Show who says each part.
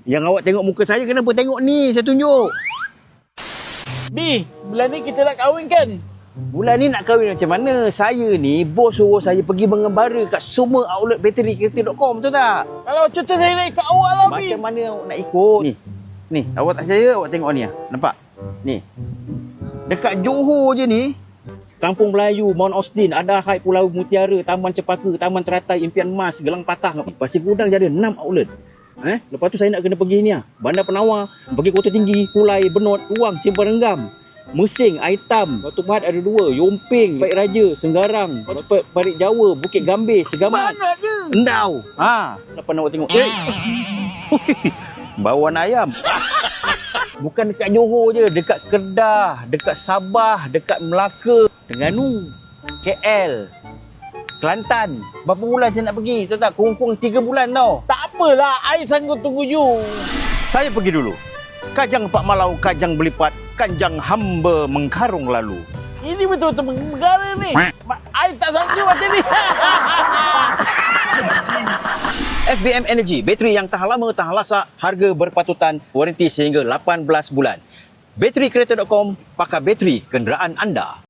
Speaker 1: Yang awak tengok muka saya, kenapa tengok ni? Saya tunjuk.
Speaker 2: Bi, bulan ni kita nak kahwin kan?
Speaker 1: Bulan ni nak kahwin macam mana? Saya ni, bos suruh saya pergi mengembara kat semua outlet bateri kereta.com, betul tak?
Speaker 2: Kalau cuti saya nak ikut awak lah, Bi.
Speaker 1: Macam mana awak nak ikut? Ni, awak tak percaya, awak tengok ni. Nampak? Ni. Dekat Johor je ni, Kampung Melayu, Mount Austin, Ada Hai, Pulau Mutiara, Taman Cepaka, Taman Teratai, Impian Mas, Gelang Patah, Pasir Gudang je ada 6 outlet. Lepas tu saya nak kena pergi ni Bandar Penawar, pergi Kota Tinggi, Kulai, Benot, Ruang, Simpang Renggam, Mesing, Aitam, Batu Pahat ada 2, Yomping, Baik Raja, Senggarang, Parit Jawa, Bukit Gambir, Segamat.
Speaker 2: Banyak je.
Speaker 1: Endau. Lepas nak awak tengok. Bawaan ayam. Bukan dekat Johor je, dekat Kedah, dekat Sabah, dekat Melaka, Terengganu, KL, Kelantan. Berapa bulan saya nak pergi? Tahu tak? Kurang-kurang 3 bulan tau.
Speaker 2: Tak apalah, I sanggup tunggu you.
Speaker 1: Saya pergi dulu. Kajang Pak Malau, Kajang Belipat, Kanjang hamba mengkarung lalu.
Speaker 2: Ini betul-betul negara ni. I tak sanggup macam ni.
Speaker 1: FBM Energy, bateri yang tahan lama, tahan lasak, harga berpatutan, waranti sehingga 18 bulan. Bateri kereta.com, pakai bateri kenderaan anda.